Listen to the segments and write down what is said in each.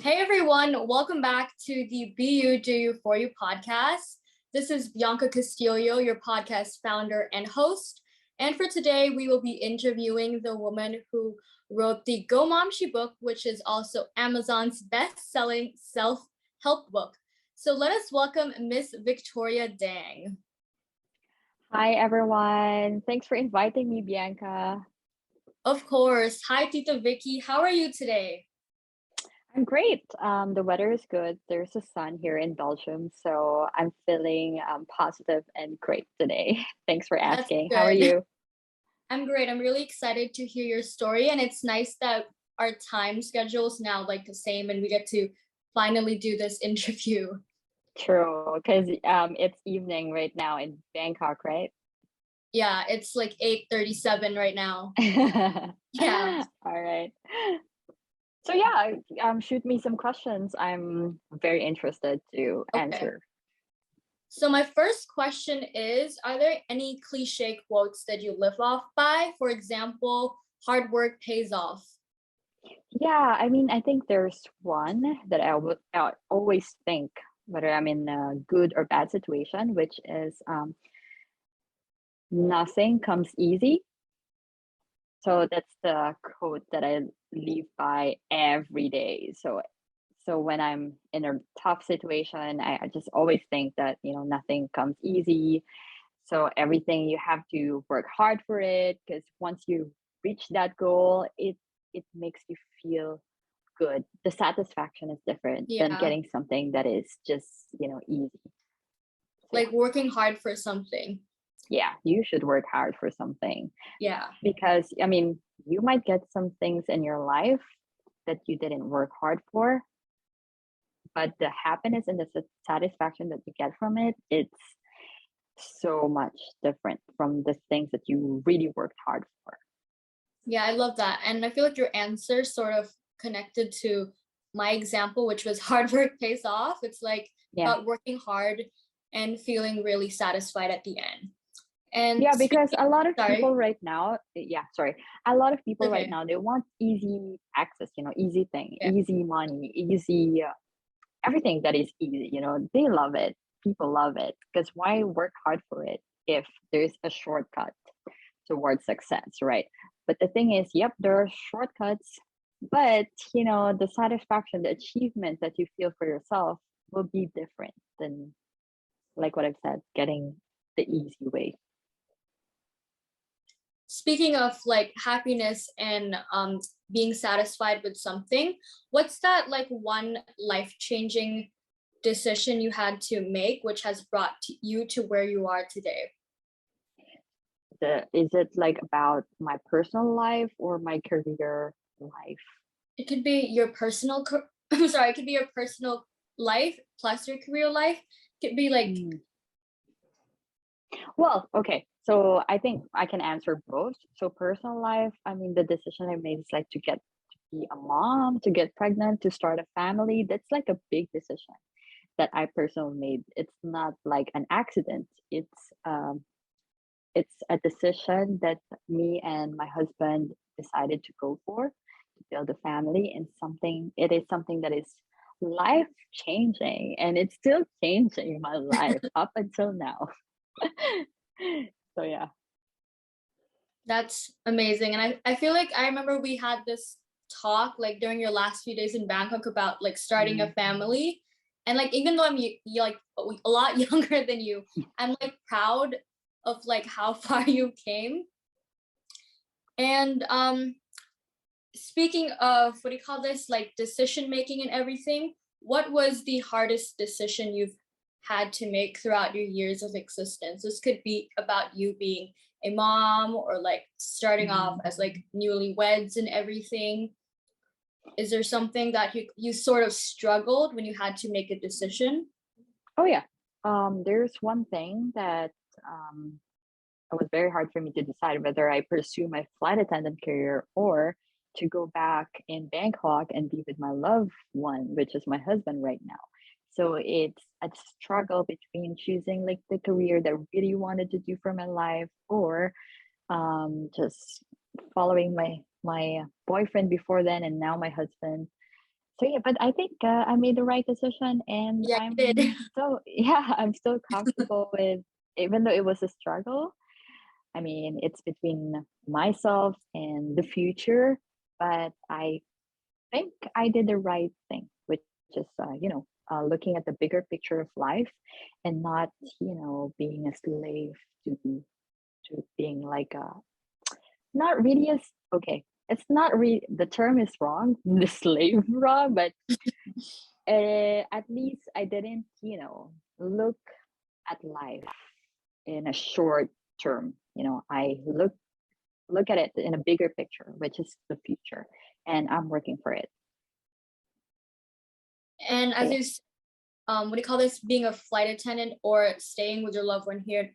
Hey everyone, welcome back to the BEUDOU4U podcast. This is Bianca Castillo, your podcast founder and host. And for today, we will be interviewing the woman who wrote the Go Mom She book, which is also Amazon's best-selling self-help book. So let us welcome Miss Victoria Dang. Hi, everyone. Thanks for inviting me, Bianca. Of course. Hi, Tita Vicky. How are you today? I'm great. The weather is good. There's a sun here in Belgium, so I'm feeling positive and great today. Thanks for That's asking. How are good. you? I'm great. I'm really excited to hear your story, and it's nice that our time schedules now like the same and we get to finally do this interview. True, because it's evening right now in Bangkok, right? Yeah, it's like 8:37 right now. Yeah. All right. So yeah, shoot me some questions. I'm very interested to Okay. answer. So my first question is, are there any cliche quotes that you live off by? For example, hard work pays off. Yeah, I think there's one that I always think, whether I'm in a good or bad situation, which is nothing comes easy. So that's the quote that I live by every day. So when I'm in a tough situation, I just always think that, nothing comes easy. So everything you have to work hard for it, because once you reach that goal, it makes you feel good. The satisfaction is different than Yeah, getting something that is just, easy. So yeah. like working hard for something. Yeah, you should work hard for something, Yeah, because you might get some things in your life that you didn't work hard for, but the happiness and the satisfaction that you get from it, it's so much different from the things that you really worked hard for. yeah, I love that. And I feel like your answer sort of connected to my example, which was hard work pays off. It's like Yeah. about working hard and feeling really satisfied at the end. And Yeah, because a lot of sorry. people right now, a lot of people right Okay. now, they want easy access, easy thing, Yeah. easy money, easy, everything that is easy, they love it. People love it, because why work hard for it if there's a shortcut towards success, right? But the thing is, yep, there are shortcuts, but the satisfaction, the achievement that you feel for yourself will be different than, like what I've said, getting the easy way. Speaking of like happiness and being satisfied with something, what's that like one life-changing decision you had to make which has brought you to where you are today? Is it like about my personal life or my career life? It could be your I'm sorry, it could be your personal life plus your career life. It could be like Well, okay. So I think I can answer both. So personal life, the decision I made is like to be a mom, to get pregnant, to start a family. That's like a big decision that I personally made. It's not like an accident. It's a decision that me and my husband decided to go for, to build a family, and it is something that is life changing, and it's still changing my life up until now. So yeah. that's amazing. And I feel like I remember we had this talk like during your last few days in Bangkok about like starting a family. And like even though I'm like a lot younger than you, I'm like proud of like how far you came. And speaking of what do you call this, like decision making and everything, what was the hardest decision you've had to make throughout your years of existence? This could be about you being a mom or like starting off as like newlyweds and everything. Is there something that you sort of struggled when you had to make a decision? Oh yeah. There's one thing that um it was very hard for me to decide whether I pursue my flight attendant career or to go back in Bangkok and be with my loved one, which is my husband right now. So it's a struggle between choosing like the career that I really wanted to do for my life, or just following my boyfriend before then and now my husband. So yeah, but I think I made the right decision, and Yeah, you did. I'm still yeah, I'm still comfortable with, even though it was a struggle. I mean, it's between myself and the future, but I think I did the right thing, which is, looking at the bigger picture of life and not, being a slave to being like a, not really a, okay, it's not really, the term is wrong, the slave wrong, but at least I didn't, look at life in a short term. I look at it in a bigger picture, which is the future, and I'm working for it. And So as yeah. what do you call this? Being a flight attendant or staying with your loved one here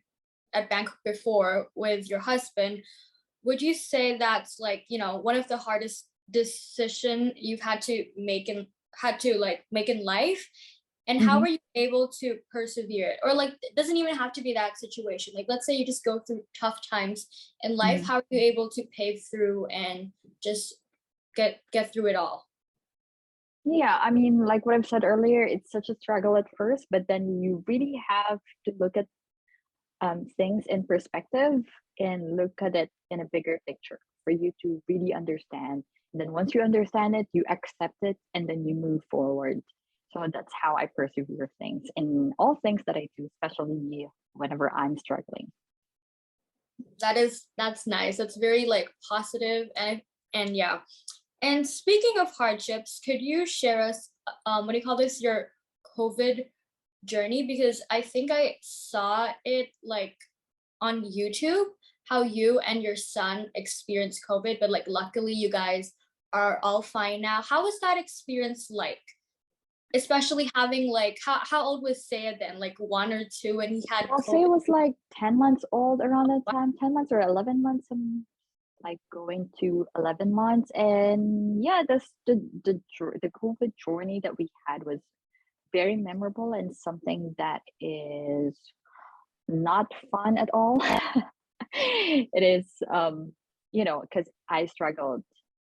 at Bangkok before with your husband, would you say that's like, one of the hardest decision you've had to make in life? And how Mhm. were you able to persevere? Or like it doesn't even have to be that situation. Like let's say you just go through tough times in life, Mhm. how are you able to pave through and just get through it all? Yeah, I mean, like what I've said earlier, it's such a struggle at first, but then you really have to look at things in perspective and look at it in a bigger picture for you to really understand. And then once you understand it, you accept it and then you move forward. So that's how I persevere things in all things that I do, especially whenever I'm struggling. That's nice. That's very like positive and yeah. And speaking of hardships, could you share us what do you call this, your COVID journey? Because I think I saw it like on YouTube how you and your son experienced COVID, but like luckily you guys are all fine now. How was that experience like? Especially having like how old was Saya then? Like 1 or 2 when he had I'll say COVID? it was like 10 months old around that time, 10 months or 11 months. Like going to 11 months. And yeah, the COVID journey that we had was very memorable and something that is not fun at all. It is, because I struggled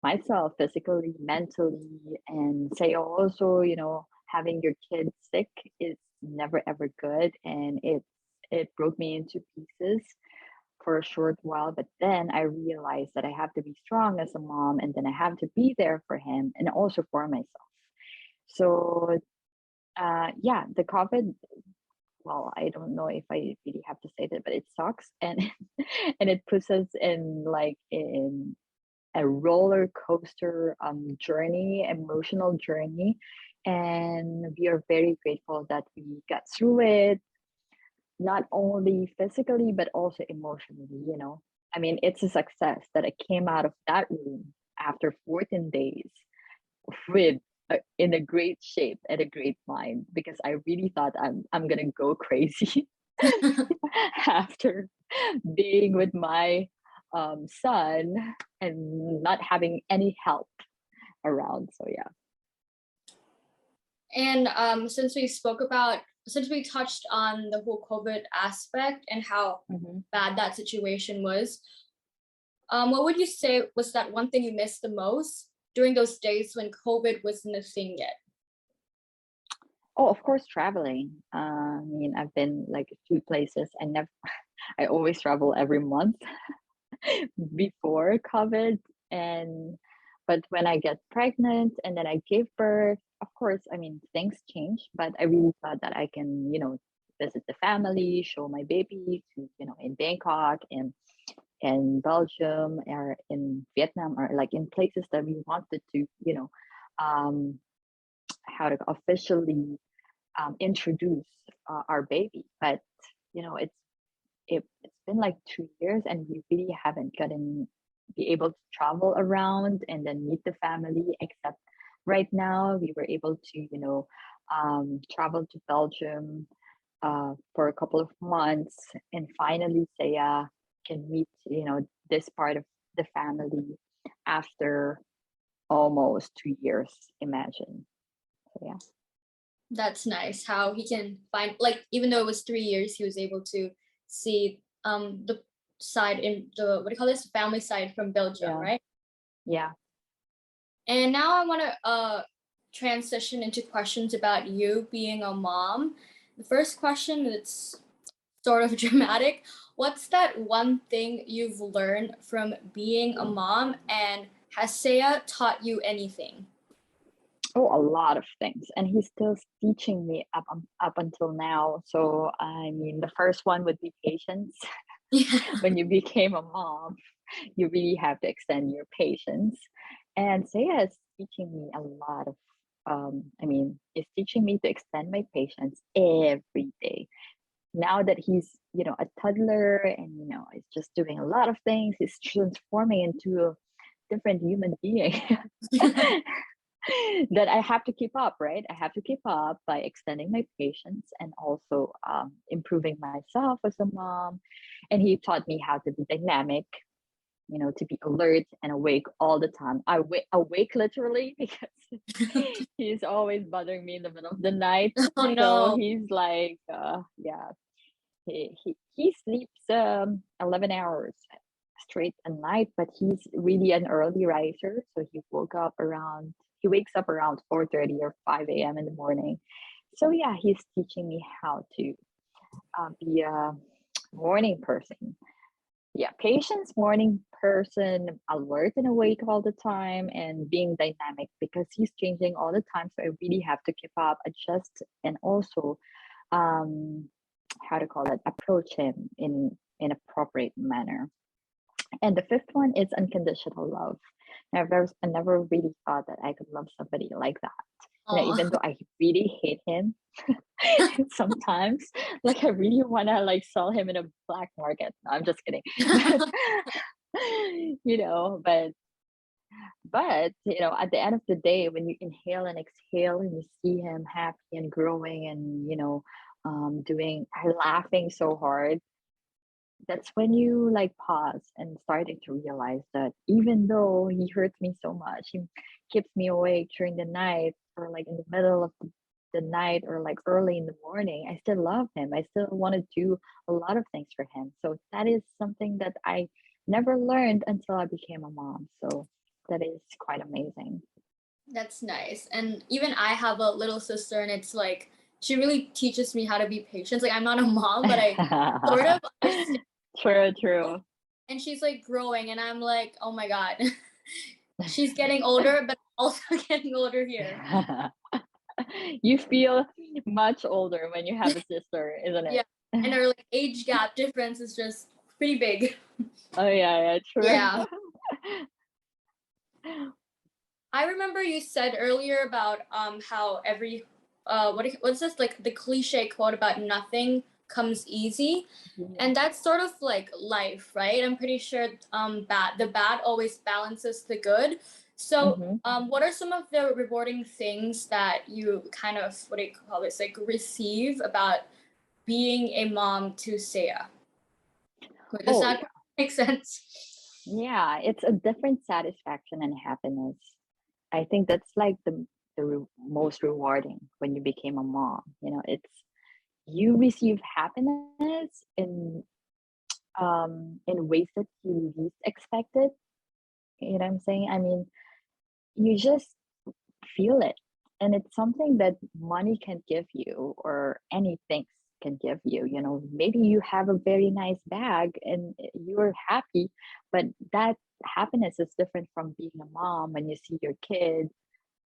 myself physically, mentally, and say also, having your kids sick is never ever good, and it broke me into pieces for a short while. But then I realized that I have to be strong as a mom, and then I have to be there for him and also for myself. So yeah, the COVID, well, I don't know if I really have to say that, but it sucks, and and it puts us in like in a roller coaster journey, emotional journey, and we are very grateful that we got through it, not only physically but also emotionally. I mean, it's a success that I came out of that room after 14 days with in a great shape and a great mind, because I really thought I'm gonna go crazy after being with my son and not having any help around. So yeah. And since we touched on the whole COVID aspect and how Mhm. bad that situation was, what would you say was that one thing you missed the most during those days when COVID wasn't a thing yet? Oh, of course, traveling. I mean, I've been like a few places. I always travel every month before COVID. And but when I get pregnant and then I give birth, of course, I mean, things change, but I really thought that I can, visit the family, show my baby to, in Bangkok and in Belgium or in Vietnam, or like in places that we wanted to, um, how to officially introduce our baby. But it's it's been like 2 years, and we really haven't gotten be able to travel around and then meet the family. Except right now, we were able to travel to Belgium for a couple of months, and finally Saya can meet this part of the family after almost 2 years. Imagine. So yeah. That's nice how he can find like even though it was 3 years, he was able to see the side in the what do you call this family side from Belgium, Yeah. right? Yeah. And now I want to transition into questions about you being a mom. The first question, it's sort of dramatic. What's that one thing you've learned from being a mom, and has Saya taught you anything? Oh, a lot of things, and he's still teaching me up until now. So I mean, the first one would be patience. Yeah. When you became a mom, you really have to extend your patience. And Saya is teaching me a lot of, I mean, it's teaching me to extend my patience every day. Now that he's, a toddler and, is just doing a lot of things, he's transforming into a different human being. That I have to keep up, right? I have to keep up by extending my patience and also improving myself as a mom. And he taught me how to be dynamic, to be alert and awake all the time. Awake literally because he's always bothering me in the middle of the night. Oh So no. he's like, yeah, he sleeps 11 hours straight a night, but he's really an early riser. So he wakes up around 4:30 or 5 a.m. in the morning. So yeah, he's teaching me how to be a morning person. Yeah, patience, morning person, alert and awake all the time, and being dynamic because he's changing all the time. So I really have to keep up, adjust, and also um how to call it, approach him in appropriate manner. And the fifth one is unconditional love. I never really thought that I could love somebody like that. Oh. Even though I really hate him sometimes, like I really want to like sell him in a black market. No, I'm just kidding. But at the end of the day, when you inhale and exhale and you see him happy and growing and doing laughing so hard, that's when you like pause and starting to realize that even though he hurts me so much, he keeps me awake during the night or like in the middle of the night or like early in the morning, I still love him. I still want to do a lot of things for him. So that is something that I never learned until I became a mom. So that is quite amazing. That's nice. And even I have a little sister, and it's like she really teaches me how to be patient. Like I'm not a mom, but I sort of understand. True, true. And she's like growing, and I'm like, oh my god, she's getting older, but also getting older here. You feel much older when you have a sister, isn't Yeah, it? and our like age gap difference is just pretty big. Oh yeah, yeah, Yeah. true. I remember you said earlier about how every what's this, like the cliche quote about nothing comes easy, Yeah. and that's sort of like life, right? I'm pretty sure the bad always balances the good. So Hmm. what are some of the rewarding things that you kind of, what do you call this, like receive about being a mom to Saya? Wait, does Oh that yeah, make sense? yeah. It's a different satisfaction and happiness. I think that's like most rewarding when you became a mom. It's you receive happiness in ways that you least expected. You know what I'm saying? I mean, you just feel it. And it's something that money can give you or anything can give you. Maybe you have a very nice bag and you're happy, but that happiness is different from being a mom when you see your kid.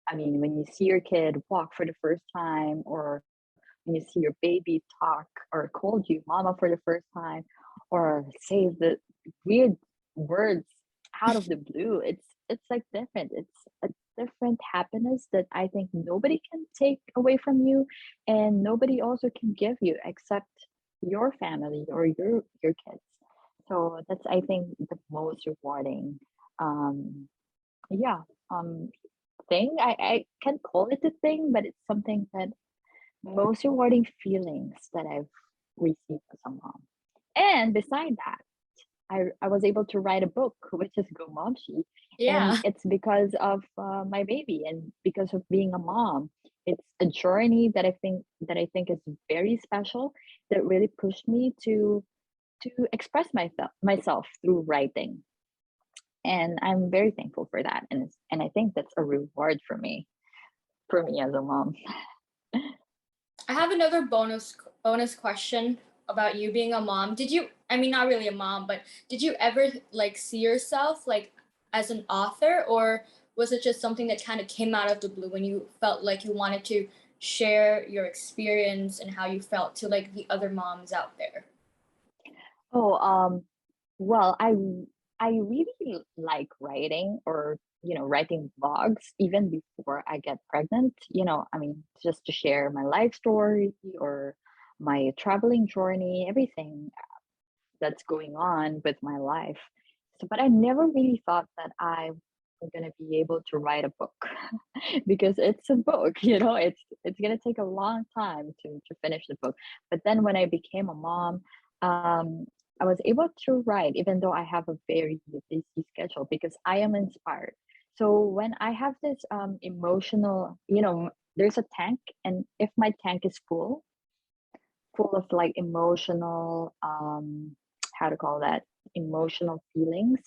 I mean, when you see your kid walk for the first time, or when you see your baby talk or call you mama for the first time, or say the weird words out of the blue, it's like different. It's a different happiness that I think nobody can take away from you, and nobody also can give you except your family or your kids. So that's, I think, the most rewarding um yeah um thing. I can't call it a thing, but it's something that most rewarding feelings that I've received as a mom. And beside that, I was able to write a book, which is Go Momshi. And Yeah. it's because of my baby and because of being a mom. It's a journey that I think is very special, that really pushed me to express myself through writing. And I'm very thankful for that. And I think that's a reward for me. for me as a mom. I have another bonus question about you being a mom. Did you, I mean, not really a mom, but did you ever like see yourself like as an author, or was it just something that kind of came out of the blue when you felt like you wanted to share your experience and how you felt to like the other moms out there? Oh, well, I really like writing, or writing blogs even before I get pregnant. I mean, just to share my life story or my traveling journey, everything that's going on with my life. So, but I never really thought that I was gonna be able to write a book because it's a book. It's gonna take a long time to finish the book. But then when I became a mom, um, I was able to write, even though I have a very busy schedule, because I am inspired. So when I have this emotional, there's a tank, and if my tank is full of like emotional, how to call that, emotional feelings,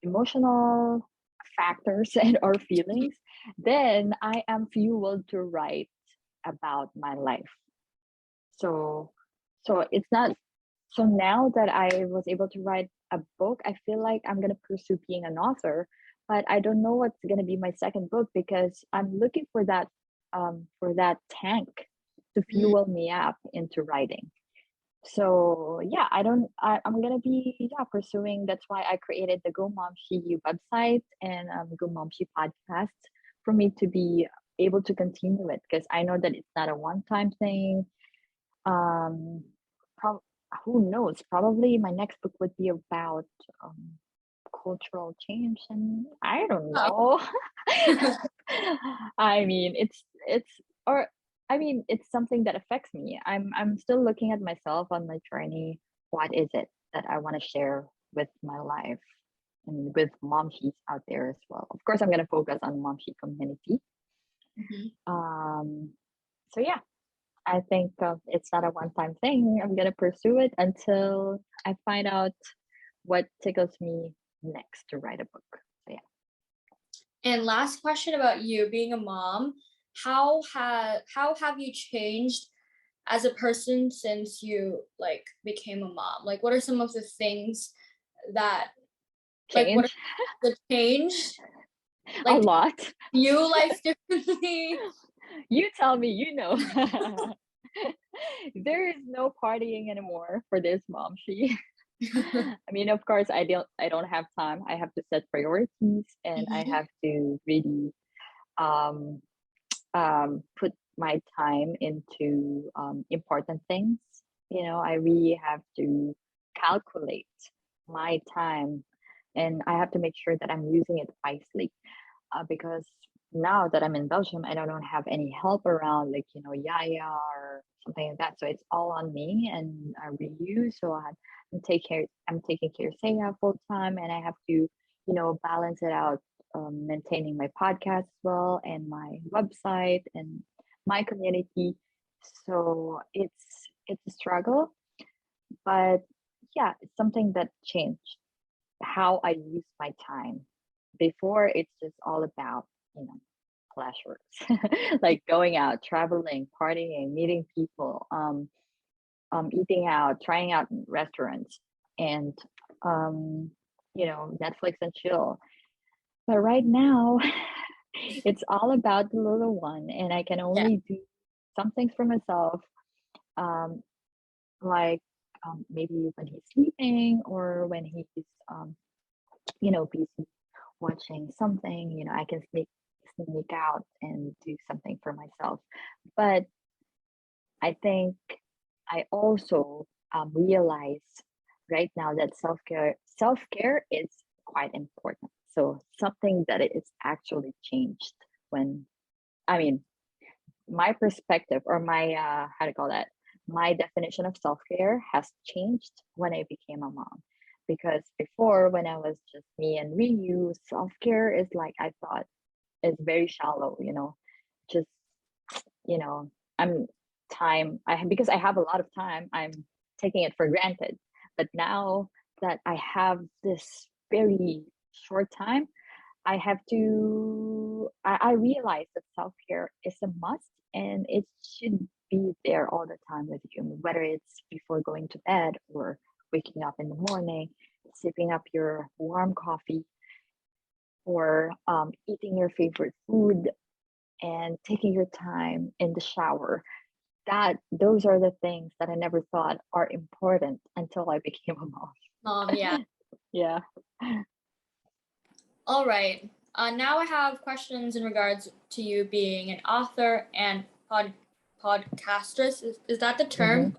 emotional factors and or feelings, then I am fueled to write about my life. So so it's not, so now that I was able to write a book, I feel like I'm going to pursue being an author, but I don't know what's going to be my second book, because I'm looking for that tank to Mm, fuel me up into writing. So yeah, I'm gonna be, yeah, pursuing. That's why I created the Go Mom She You website and Go Mom She podcast, for me to be able to continue it, because I know that it's not a one-time thing. Um, prob- who knows? Probably my next book would be about um, cultural change, and I don't oh. know. I mean, or I mean, it's something that affects me. I'm still looking at myself on my journey. What is it that I want to share with my life and with mom sheets out there as well? Of course, I'm gonna focus on mom sheet community. Mhm. Um, so yeah, I think it's not a one-time thing. I'm gonna pursue it until I find out what tickles me next to write a book. So yeah. And last question about you being a mom, how have you changed as a person since you like became a mom? Like what are some of the things that like what are Change the change? a Like lot. view life differently? You tell me, you know. There is no partying anymore for this mom. I mean, of course, I don't have time. I have to set priorities, and I Mhm. have to really um put my time into important things. I really have to calculate my time, and I have to make sure that I'm using it wisely, because now that I'm in Belgium, I don't have any help around, like, Yaya or something like that. So it's all on me and reuse. So I'm taking care of Saya full time, and I have to, balance it out, maintaining my podcast as well, and my website and my community. So it's a struggle, but yeah, it's something that changed how I use my time. Before, it's just all about, pleasures, like going out, traveling, partying, meeting people, eating out, trying out in restaurants, and um, Netflix and chill. But right now, it's all about the little one, and I can Yeah. only do some things for myself, um, like maybe when he's sleeping, or when he's um, busy watching something, I can sneak out and do something for myself. But I think I also realize right now that self care is quite important. So something that is actually changed when, I mean, my perspective, or my how to call that, my definition of self-care has changed when I became a mom. Because before, when I was just me and Ryu, self-care is like, I thought, is very shallow, just, you know I'm time I because I have a lot of time, I'm taking it for granted. But now that I have this very short time, I have to I realized that self-care is a must, and it should be there all the time with you, whether it's before going to bed or waking up in the morning, sipping up your warm coffee, or eating your favorite food and taking your time in the shower. That those are the things that I never thought are important until I became a mom. Yeah. Yeah. All right. Now I have questions in regards to you being an author and podcastress. Is that the Hmm. term?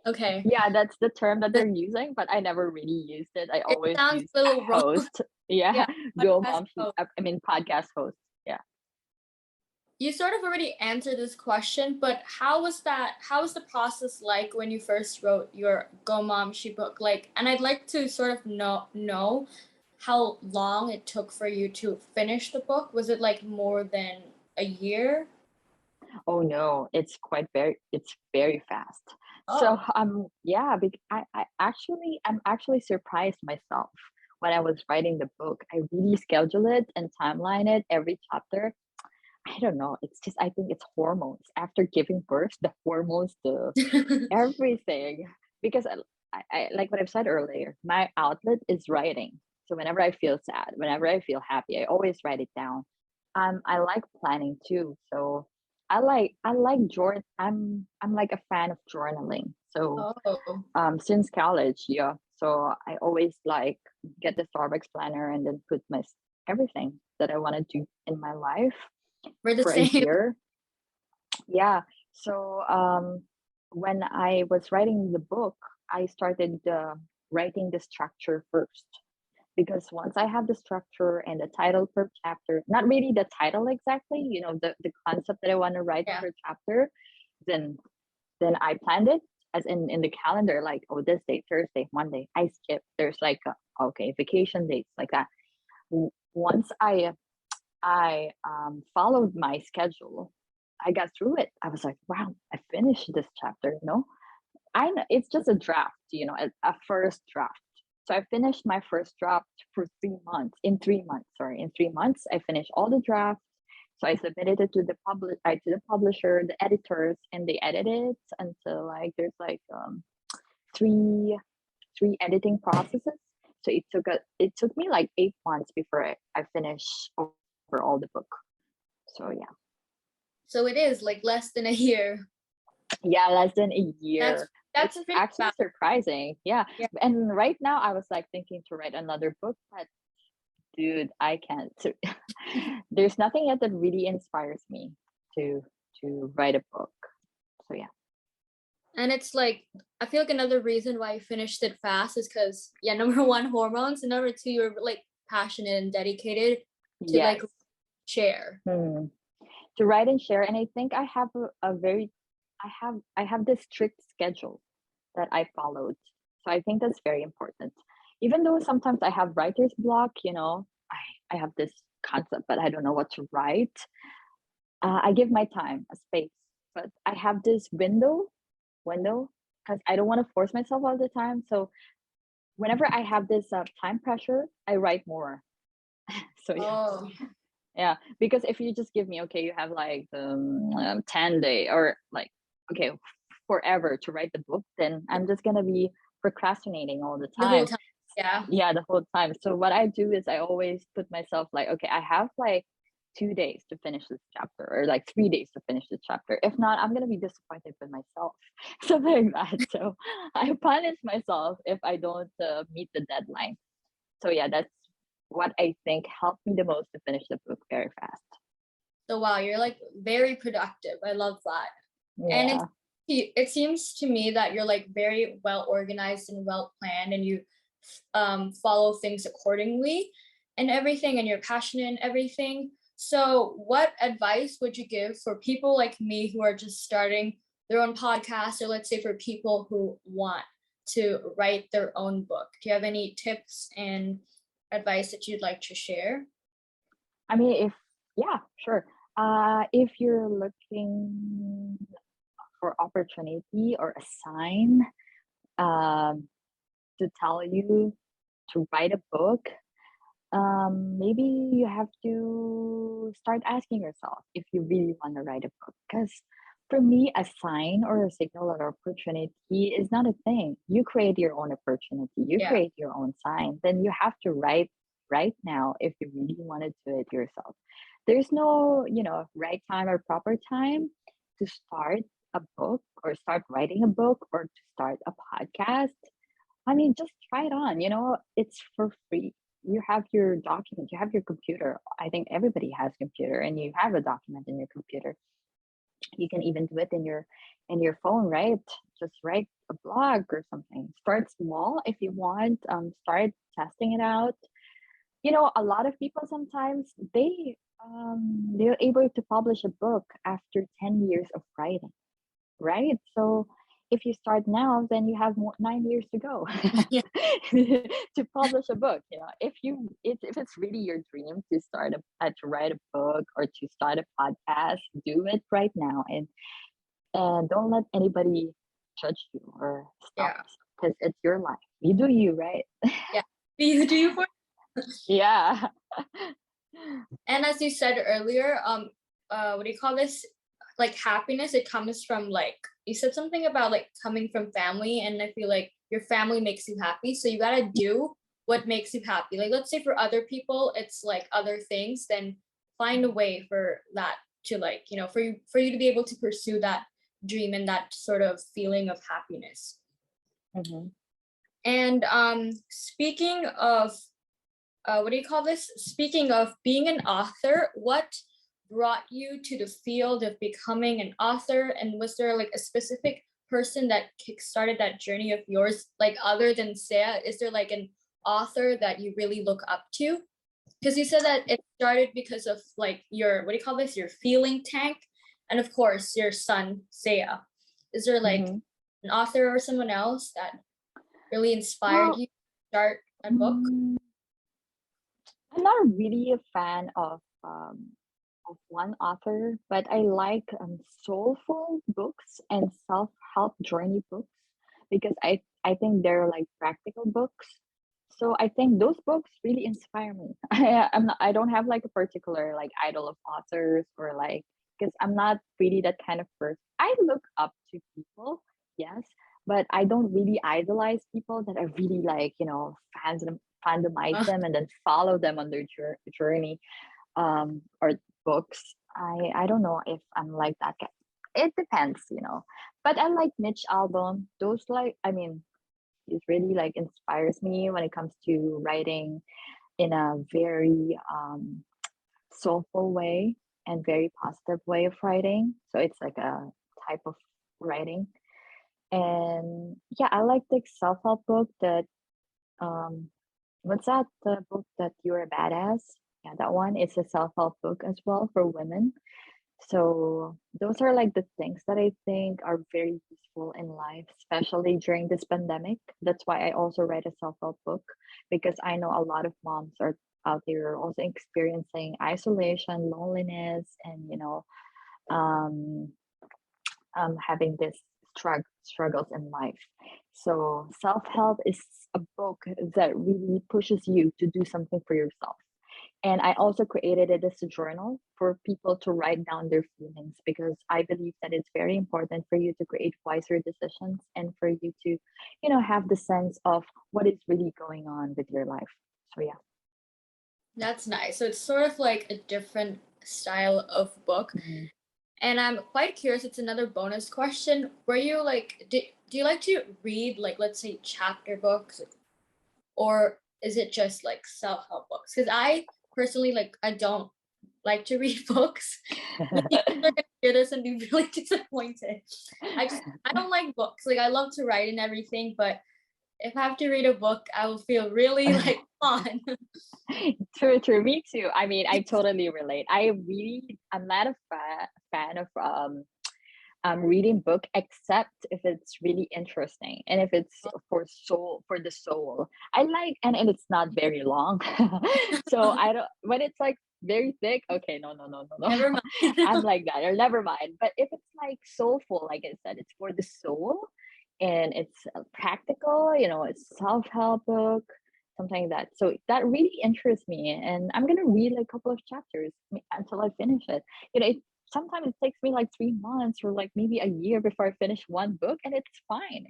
Okay. Yeah, that's the term that they're using, but I never really used it. I It always sounds use a little wrong. host. Yeah, Yeah, go podcast mom. host. I mean podcast host. Yeah. You sort of already answered this question, but how was that? How was the process like when you first wrote your Go Mom She book? Like, and I'd like to sort of know how long it took for you to finish the book. Was it like more than a year? Oh no, it's very fast. So Oh, yeah, I'm actually surprised myself when I was writing the book. I really schedule it and timeline it every chapter. I don't know. It's just I think it's hormones. After giving birth, the hormones, the everything. Because I like what I've said earlier, my outlet is writing. So whenever I feel sad, whenever I feel happy, I always write it down. I like planning too. So I like journal. I'm like a fan of journaling. So oh, since college, yeah. So I always like get the Starbucks planner and then put my everything that I want to do in my life we're the for a same. year. Yeah. So when I was writing the book, I started writing the structure first, because once I have the structure and the title per chapter, not really the title exactly, the concept that I want to write Yeah. per chapter, then I planned it as in the calendar, like, oh, this day, Thursday, Monday. I skip. There's like okay, vacation dates like that. Once I followed my schedule, I got through it. I was like, wow, I finished this chapter. I know it's just a draft, a first draft. So I finished my first draft for 3 months. In 3 months, sorry, in 3 months, I finished all the drafts. So I submitted it to the publisher, the editors, and they edited it until like there's like three editing processes. So it took me like 8 months before I finished over all the book. So yeah. So it is like less than a year. Yeah, less than a That's year. that's It's pretty actually fast. surprising. Yeah. Yeah. And right now I was like thinking to write another book, but dude, I can't. There's nothing yet that really inspires me to write a book. So yeah. And it's like I feel like another reason why you finished it fast is because yeah, number one, hormones, and number two, you're like passionate and dedicated to like Yes. share. Hmm. To write and share. And I think I have a very I have this strict schedule that I followed. So I think that's very important. Even though sometimes I have writer's block, I have this concept, but I don't know what to write. I give my time a space, but I have this window, because I don't want to force myself all the time. So whenever I have this time pressure, I write more. So yeah. Oh, Yeah, because if you just give me, okay, you have like 10 day or like, okay, forever to write the book, then I'm just gonna be procrastinating all the the whole time. time. Yeah. Yeah, the whole time. So what I do is I always put myself like, okay, I have like 2 days to finish this chapter, or like 3 days to finish this chapter. If not, I'm gonna be disappointed with myself, something like that. So I punish myself if I don't meet the deadline. So yeah, that's what I think helped me the most to finish the book very fast. So wow, you're like very productive. I love that. And Yeah. it seems to me that you're like very well organized and well planned, and you follow things accordingly and everything, and you're passionate and everything. So what advice would you give for people like me who are just starting their own podcast, or let's say for people who want to write their own book? Do you have any tips and advice that you'd like to share? I mean, yeah, sure. If you're looking for opportunity or a sign um, to tell you to write a book, maybe you have to start asking yourself if you really want to write a book. Because for me, a sign or a signal or opportunity is not a thing. You create your own opportunity, you Yeah. create your own sign. Then you have to write right now if you really want to do it yourself. There's no, right time or proper time to start a book or start writing a book or to start a podcast. I mean, just try it on, it's for free. You have your document, you have your computer. I think everybody has computer and you have a document in your computer. You can even do it in your phone, right? Just write a blog or something. Start small if you want. Start testing it out. A lot of people sometimes they're able to publish a book after 10 years of writing, right? So if you start now, then you have 9 years to go Yeah. to publish a book. If it's really your dream to to write a book or to start a podcast, do it right now, and don't let anybody judge you or stop Yeah. because it's your life. You do you, right? Yeah. Do you for Yeah. And as you said earlier, what do you call this? Like happiness, it comes from like you said something about like coming from family, and I feel like your family makes you happy, so you gotta do what makes you happy. Like let's say for other people, it's like other things. Then find a way for that to like for you to be able to pursue that dream and that sort of feeling of happiness. Mhm. And speaking of what do you call this? Speaking of being an author, what brought you to the field of becoming an author? And was there like a specific person that kickstarted that journey of yours? Like other than Saya, is there like an author that you really look up to? Because you said that it started because of like your what do you call this? Your feeling tank, and of course your son Saya. Is there like Mhm. an author or someone else that really inspired Well, you to start a book? mm, I'm not really a fan of one author, but I like soulful books and self-help journey books because I think they're like practical books. So I think those books really inspire me. I don't have like a particular like idol of authors or like because I'm not really that kind of person. I look up to people, yes, but I don't really idolize people that I really like, fandomize them and then follow them on their journey or books. I don't know if I'm like that guy. It depends, but I like Mitch Albom. Those like I mean it really like inspires me when it comes to writing in a very soulful way and very positive way of writing. So it's like a type of writing. And yeah, I like the self-help book that um what's that? The book that you're a badass? Yeah, that one. It's a self-help book as well for women. So those are like the things that I think are very useful in life, especially during this pandemic. That's why I also write a self-help book because I know a lot of moms are out there also experiencing isolation, loneliness, and um, having this struggles in life. So self-help is a book that really pushes you to do something for yourself. And I also created it as a journal for people to write down their feelings because I believe that it's very important for you to create wiser decisions and for you to, have the sense of what is really going on with your life. So yeah. That's nice. So it's sort of like a different style of book. Mhm. And I'm quite curious, it's another bonus question. Were you like do you like to read like let's say chapter books, or is it just like self-help books? Because I personally like I don't like to read books. My teachers are gonna hear this and be really disappointed. I don't like books. Like I love to write and everything, but if I have to read a book, I will feel really like on. True, true. Me too. I mean, I totally relate. I'm not a fan of reading book except if it's really interesting and if it's for the soul. I like and it's not very long. So I don't when it's like very thick, okay, no, no, no, no, Never no. mind. I'm like that, or never mind. But if it's like soulful, like I said, it's for the soul and it's practical, it's self-help book. something like that. So that really interests me, and I'm gonna read like a couple of chapters until I finish it. Sometimes it takes me like 3 months or like maybe a year before I finish one book, and it's fine.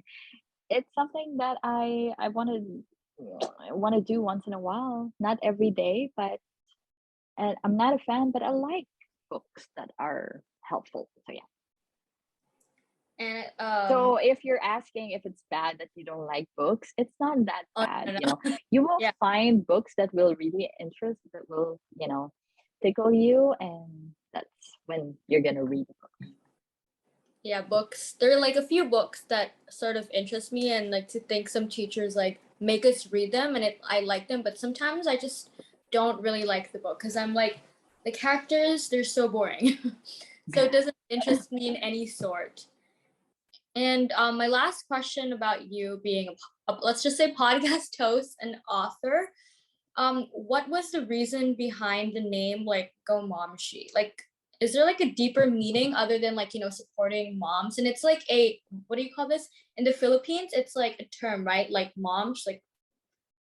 It's something that I want to do once in a while, not every day, but and I'm not a fan, but I like books that are helpful. So yeah. And So if you're asking if it's bad that you don't like books, it's not that oh, bad. no, no. You will Yeah. find books that will really interest, that will, tickle you, and that's when you're gonna read the book. Yeah, books. There are like a few books that sort of interest me, and like to think some teachers like make us read them, and I like them, but sometimes I just don't really like the book because I'm like the characters, they're so boring. So it doesn't interest me in any sort. And my last question about you being let's just say podcast host and author. What was the reason behind the name like Go Momshi? Like, is there like a deeper meaning other than like, supporting moms? And it's like what do you call this? In the Philippines, it's like a term, right? Like moms, like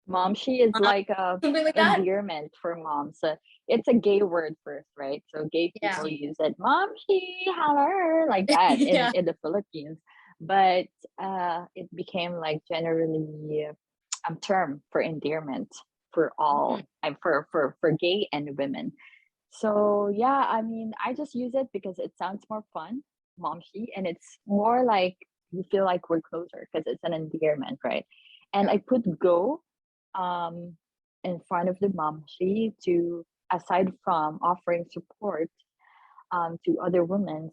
Momshi is like a something like that. endearment for moms. It's a gay word first, right? So gay Yeah. people use it, Momshi, hello, like that Yeah. in the Philippines. But it became like generally a term for endearment for all, for gay and women. So yeah, I mean, I just use it because it sounds more fun, Momshi, and it's more like you feel like we're closer because it's an endearment, right? And Yeah. I put go um in front of the Momshi to, aside from offering support to other women,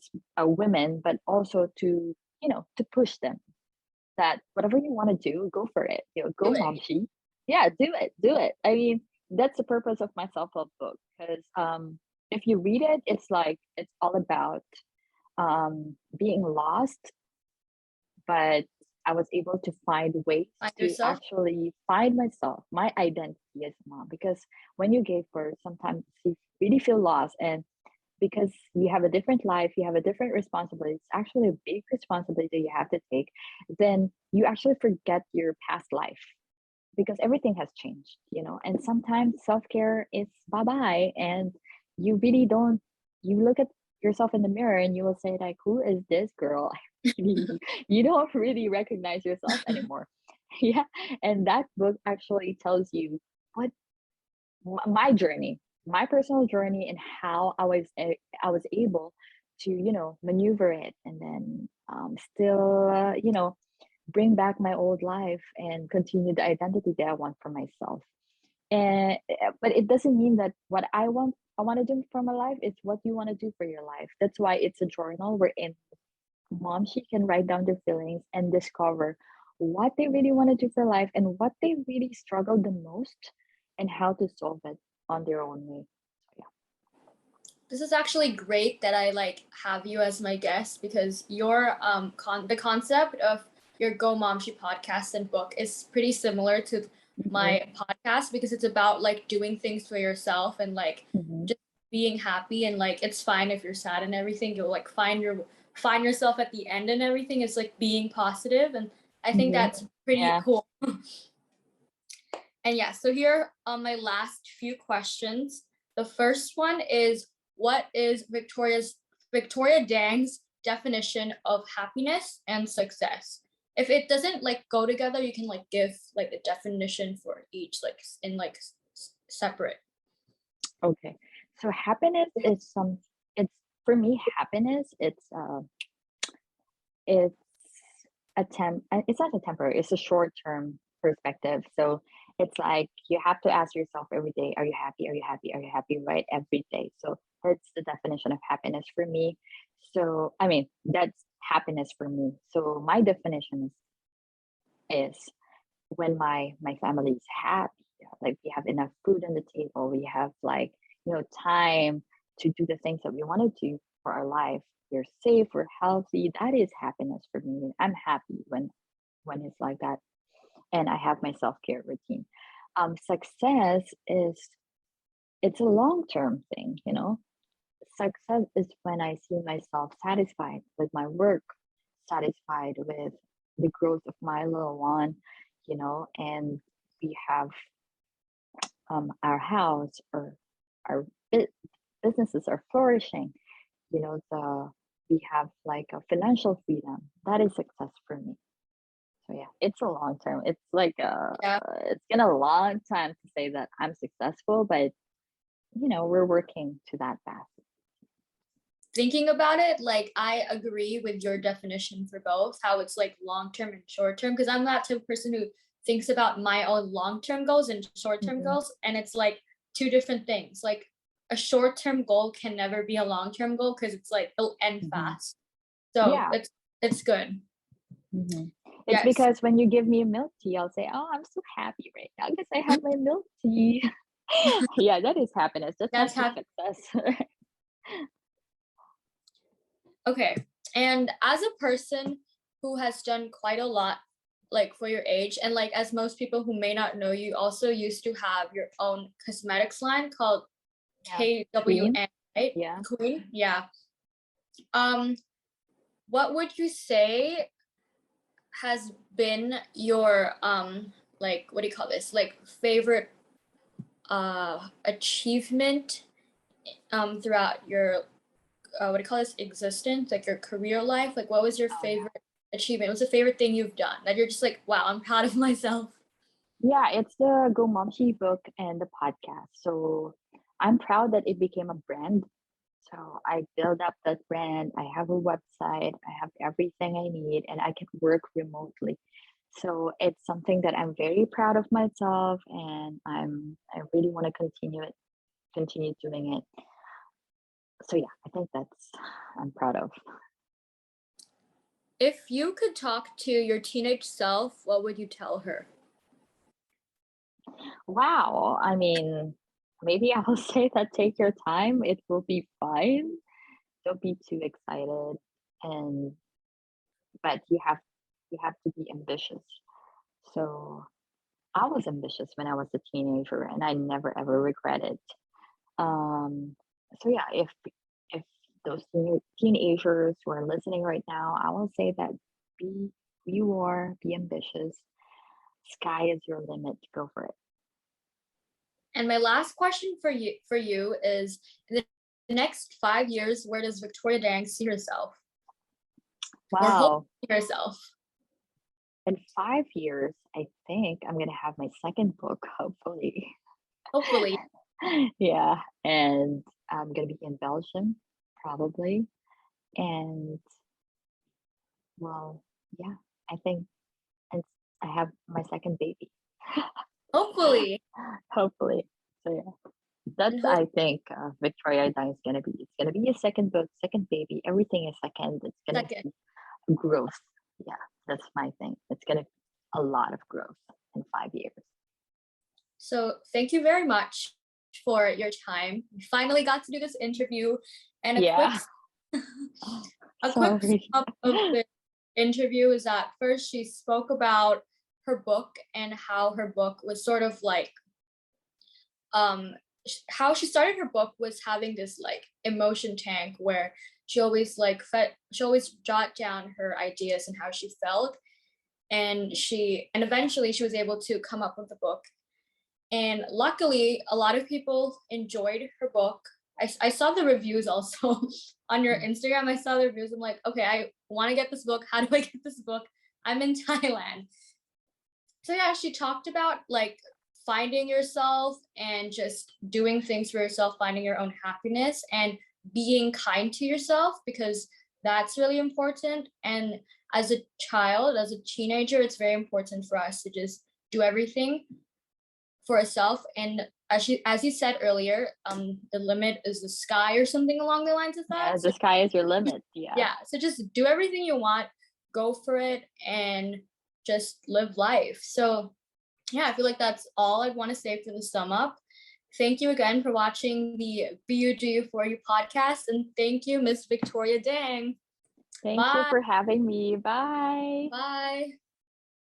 but also to, to push them that whatever you want to do, go for it. Do Go it. Momshi. Yeah, do it. I mean, that's the purpose of my self-help book, because if you read it, it's like it's all about being lost, but I was able to find ways Find to yourself. actually find myself, my identity as a mom. Because when you gave birth, sometimes you really feel lost, and because you have a different life, you have a different responsibility. It's actually a big responsibility you have to take. Then you actually forget your past life because everything has changed, And sometimes self care is bye bye, and you really don't. You look at yourself in the mirror and you will say like, "Who is this girl?" You don't really recognize yourself anymore. Yeah, and that book actually tells you what my journey, my personal journey, and how I was able to, maneuver it, and then still bring back my old life and continue the identity that I want for myself. And but it doesn't mean that what I want to do for my life is what you want to do for your life. That's why it's a journal wherein mom she can write down their feelings and discover what they really want to do for life and what they really struggle the most and how to solve it on their own way. So This is actually great that I like have you as my guest because your the concept of your Go Momshi podcast and book is pretty similar to yeah. my podcast because it's about like doing things for yourself and like Hmm. just being happy and like it's fine if you're sad and everything. You'll like find yourself at the end and everything. It's like being positive, and I think Hmm. that's pretty Yeah. cool. And yeah, so here are my last few questions. The first one is, what is Victoria Dang's definition of happiness and success? If it doesn't like go together, you can like give like a definition for each like in like separate. Okay. So happiness is it's for me, happiness, it's it's not a temporary, it's a short term perspective. So it's like you have to ask yourself every day, are you happy, are you happy, are you happy, right? Every day. So that's the definition of happiness for me. So I mean, that's happiness for me. So my definition is when my family is happy, like we have enough food on the table, we have like, time to do the things that we want to do for our life, we're safe, we're healthy. That is happiness for me. I'm happy when it's like that, and I have my self-care routine. Success is, it's a long-term thing. Success is when I see myself satisfied with my work, satisfied with the growth of my little one, and we have our house or our businesses are flourishing, we have like a financial freedom. That is success for me. So yeah, it's a long term. It's like Yeah. it's been a long time to say that I'm successful, but we're working to that path. Thinking about it, like I agree with your definition for both, how it's like long term and short term. Because I'm that type of person who thinks about my own long term goals and short term Mhm. goals, and it's like two different things. Like a short term goal can never be a long term goal because it's like it'll end Mhm. fast. So Yeah. it's good. Mhm. It's Yes, because when you give me a milk tea, I'll say, "Oh, I'm so happy right now because I have my milk tea." Yeah, that is happiness. That's that's also happy. success. Okay. And as a person who has done quite a lot, like for your age, and like as most people who may not know, you also used to have your own cosmetics line called Yeah. Queen. KWN, right? Yeah. Queen. Yeah. Um, what would you say has been your like what do you call this? Like favorite achievement throughout your what do you call this existence, like your career life? Like what was your Oh yeah. favorite achievement? What's the favorite thing you've done that you're just like, wow, I'm proud of myself? Yeah, it's the Go Momshi book and the podcast. So I'm proud that it became a brand. So I build up that brand. I have a website. I have everything I need, and I can work remotely. So it's something that I'm very proud of myself, and I really want to continue doing it. So yeah, I think that's I'm proud of. If you could talk to your teenage self, what would you tell her? Wow. I mean, maybe I will say that take your time. It will be fine. Don't be too excited, and but you have to be ambitious. So I was ambitious when I was a teenager, and I never ever regret it. Um, so yeah, if those teenagers who are listening right now, I will say that be who you are, be ambitious. Sky is your limit. Go for it. And my last question for you is in the next 5 years, where does Victoria Dang see herself? Or hope Wow. to see herself? In 5 years, I think I'm gonna have my second book, hopefully. Hopefully. Yeah, and I'm gonna be in Belgium, probably. And well, yeah, I think and I have my second baby. Hopefully. Hopefully. So yeah, that's And hope I think Victoria Dye is gonna be. It's gonna be a second book, second baby. Everything is second. It's gonna second. be growth. Yeah, that's my thing. It's gonna be a lot of growth in 5 years. So thank you very much for your time. We finally got to do this interview, and a quick Yeah. a quick Sorry. sum up of the interview is that first she spoke about her book and how her book was sort of like um how she started her book was having this like emotion tank where she always jot down her ideas and how she felt, and eventually she was able to come up with the book. And luckily, a lot of people enjoyed her book. I saw the reviews also on your Instagram. I saw the reviews. I'm like, okay, I want to get this book. How do I get this book? I'm in Thailand. So yeah, she talked about like finding yourself and just doing things for yourself, finding your own happiness and being kind to yourself because that's really important. And as a child, as a teenager, it's very important for us to just do everything for herself. And as you said earlier, the limit is the sky or something along the lines of Yeah, that. So the sky is your limit. Yeah. yeah, so just do everything you want, go for it, and just live life. So yeah, I feel like that's all I want to say for the sum up. Thank you again for watching the BEUDOU4U podcast, and thank you, Miss Victoria Dang. Thank you Bye. for having me. Bye. Bye.